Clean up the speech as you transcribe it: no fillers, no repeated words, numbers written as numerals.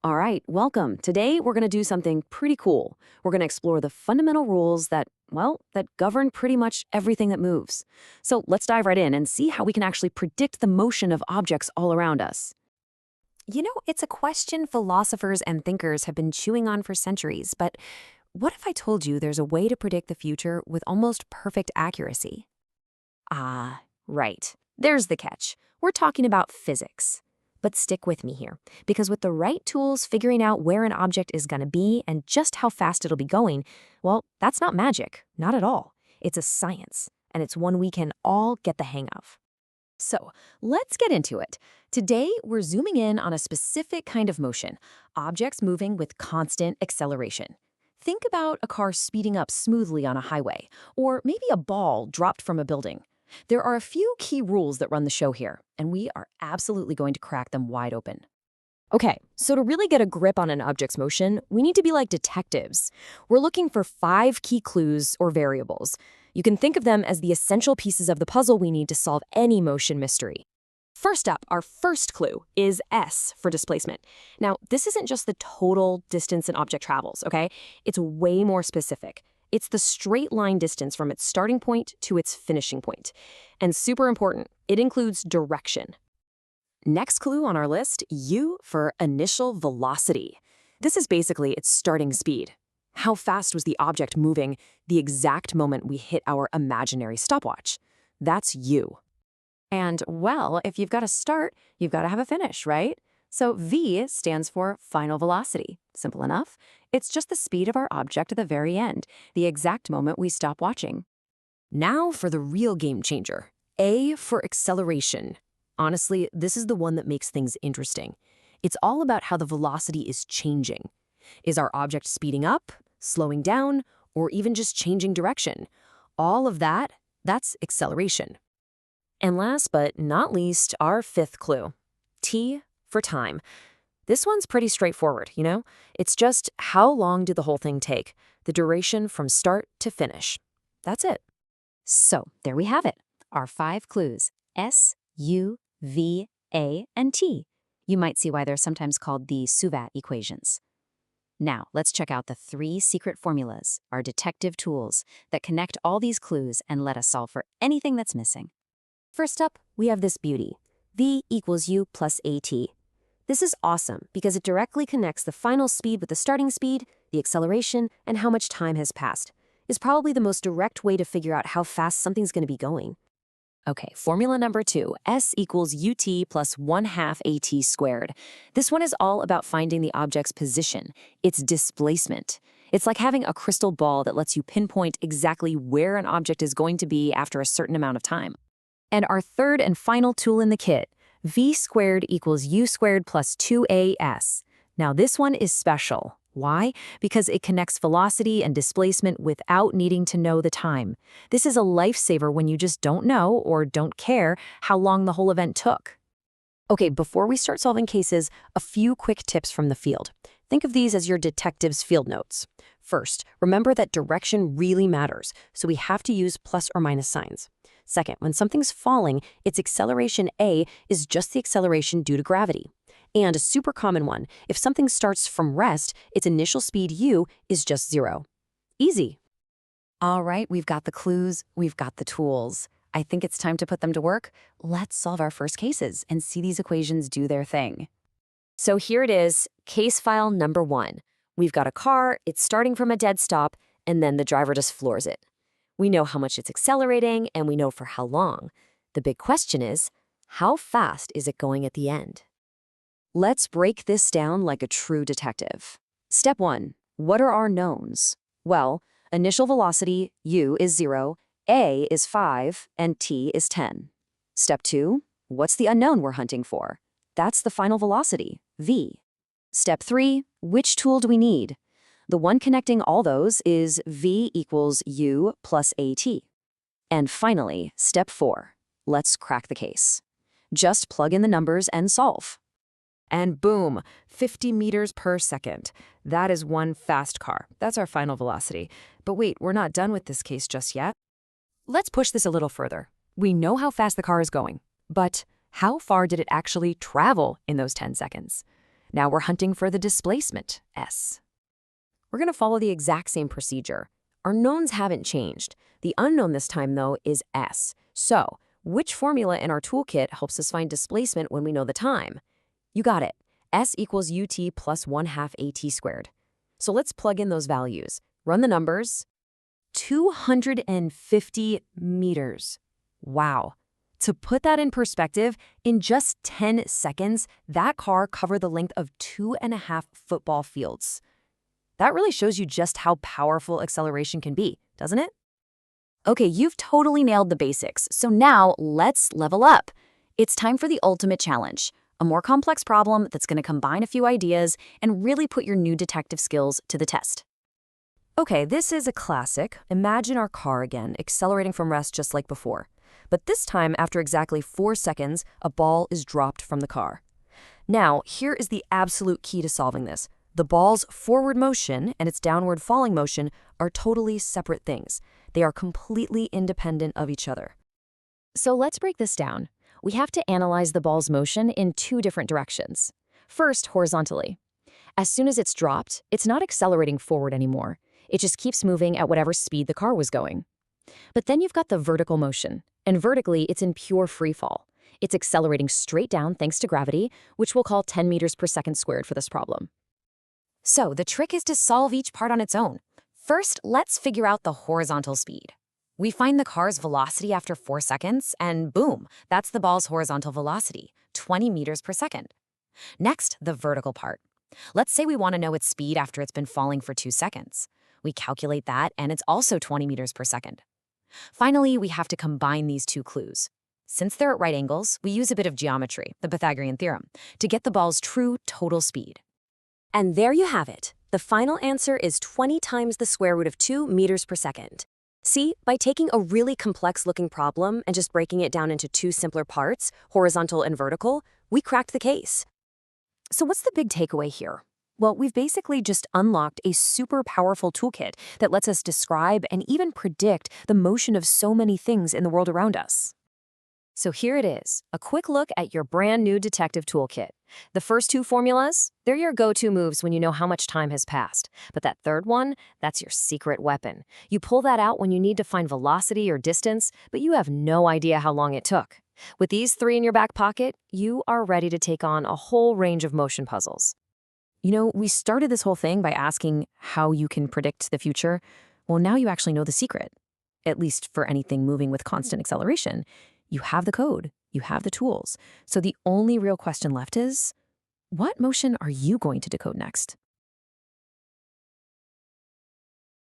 All right, welcome. Today we're going to do something pretty cool. We're going to explore the fundamental rules that govern pretty much everything that moves. So let's dive right in and see how we can actually predict the motion of objects all around us. You know, it's a question philosophers and thinkers have been chewing on for centuries, but what if I told you there's a way to predict the future with almost perfect accuracy? Ah, right. There's the catch. We're talking about physics. But stick with me here, because with the right tools, figuring out where an object is going to be and just how fast it'll be going, well, that's not magic, not at all. It's a science, and it's one we can all get the hang of. So let's get into it. Today, we're zooming in on a specific kind of motion, objects moving with constant acceleration. Think about a car speeding up smoothly on a highway, or maybe a ball dropped from a building. There are a few key rules that run the show here, and we are absolutely going to crack them wide open. Okay, so to really get a grip on an object's motion, we need to be like detectives. We're looking for 5 key clues or variables. You can think of them as the essential pieces of the puzzle we need to solve any motion mystery. First up, our first clue is S for displacement. Now, this isn't just the total distance an object travels, okay? It's way more specific. It's the straight line distance from its starting point to its finishing point. And super important, it includes direction. Next clue on our list, U for initial velocity. This is basically its starting speed. How fast was the object moving the exact moment we hit our imaginary stopwatch? That's U. And, well, if you've got a start, you've got to have a finish, right? So V stands for final velocity. Simple enough. It's just the speed of our object at the very end, the exact moment we stop watching. Now for the real game changer, A for acceleration. Honestly, this is the one that makes things interesting. It's all about how the velocity is changing. Is our object speeding up, slowing down, or even just changing direction? All of that's acceleration. And last but not least, our fifth clue, T for time. This one's pretty straightforward, you know? It's just how long did the whole thing take, the duration from start to finish. That's it. So there we have it, our 5 clues, S, U, V, A, and T. You might see why they're sometimes called the SUVAT equations. Now, let's check out the 3 secret formulas, our detective tools, that connect all these clues and let us solve for anything that's missing. First up, we have this beauty, V equals U plus AT. This is awesome because it directly connects the final speed with the starting speed, the acceleration, and how much time has passed. It's probably the most direct way to figure out how fast something's going to be going. Okay, formula number 2, S equals UT plus 1/2 AT squared. This one is all about finding the object's position, its displacement. It's like having a crystal ball that lets you pinpoint exactly where an object is going to be after a certain amount of time. And our third and final tool in the kit, V squared equals U squared plus 2AS. Now this one is special. Why? Because it connects velocity and displacement without needing to know the time. This is a lifesaver when you just don't know or don't care how long the whole event took. Okay, before we start solving cases, a few quick tips from the field. Think of these as your detective's field notes. First, remember that direction really matters, so we have to use plus or minus signs. Second, when something's falling, its acceleration A is just the acceleration due to gravity. And a super common one, if something starts from rest, its initial speed U is just 0. Easy. All right, we've got the clues, we've got the tools. I think it's time to put them to work. Let's solve our first cases and see these equations do their thing. So here it is, case file number 1. We've got a car, it's starting from a dead stop, and then the driver just floors it. We know how much it's accelerating, and we know for how long. The big question is, how fast is it going at the end? Let's break this down like a true detective. Step 1, what are our knowns? Well, initial velocity, U, is 0, A is 5, and T is 10. Step 2, what's the unknown we're hunting for? That's the final velocity, V. Step 3, which tool do we need? The one connecting all those is V equals U plus AT. And finally, step 4, let's crack the case. Just plug in the numbers and solve. And boom, 50 meters per second. That is one fast car. That's our final velocity. But wait, we're not done with this case just yet. Let's push this a little further. We know how fast the car is going, but how far did it actually travel in those 10 seconds? Now we're hunting for the displacement, S. We're going to follow the exact same procedure. Our knowns haven't changed. The unknown this time, though, is S. So, which formula in our toolkit helps us find displacement when we know the time? You got it. S equals ut plus 1/2 at squared. So let's plug in those values. Run the numbers. 250 meters. Wow. To put that in perspective, in just 10 seconds, that car covered the length of 2.5 football fields. That really shows you just how powerful acceleration can be, doesn't it? Okay, you've totally nailed the basics, so now let's level up. It's time for the ultimate challenge, a more complex problem that's going to combine a few ideas and really put your new detective skills to the test. Okay, this is a classic. Imagine our car again, accelerating from rest just like before. But this time, after exactly 4 seconds, a ball is dropped from the car. Now, here is the absolute key to solving this. The ball's forward motion and its downward falling motion are totally separate things. They are completely independent of each other. So let's break this down. We have to analyze the ball's motion in 2 different directions. First, horizontally. As soon as it's dropped, it's not accelerating forward anymore. It just keeps moving at whatever speed the car was going. But then you've got the vertical motion, and vertically it's in pure free fall. It's accelerating straight down thanks to gravity, which we'll call 10 meters per second squared for this problem. So the trick is to solve each part on its own. First, let's figure out the horizontal speed. We find the car's velocity after 4 seconds, and boom, that's the ball's horizontal velocity, 20 meters per second. Next, the vertical part. Let's say we want to know its speed after it's been falling for 2 seconds. We calculate that, and it's also 20 meters per second. Finally, we have to combine these 2 clues. Since they're at right angles, we use a bit of geometry, the Pythagorean theorem, to get the ball's true total speed. And there you have it. The final answer is 20 times the square root of 2 meters per second. See, by taking a really complex-looking problem and just breaking it down into 2 simpler parts, horizontal and vertical, we cracked the case. So what's the big takeaway here? Well, we've basically just unlocked a super powerful toolkit that lets us describe and even predict the motion of so many things in the world around us. So here it is, a quick look at your brand new detective toolkit. The first 2 formulas, they're your go-to moves when you know how much time has passed. But that third one, that's your secret weapon. You pull that out when you need to find velocity or distance, but you have no idea how long it took. With these 3 in your back pocket, you are ready to take on a whole range of motion puzzles. You know, we started this whole thing by asking how you can predict the future. Well, now you actually know the secret, at least for anything moving with constant acceleration. You have the code, you have the tools. So the only real question left is, what motion are you going to decode next?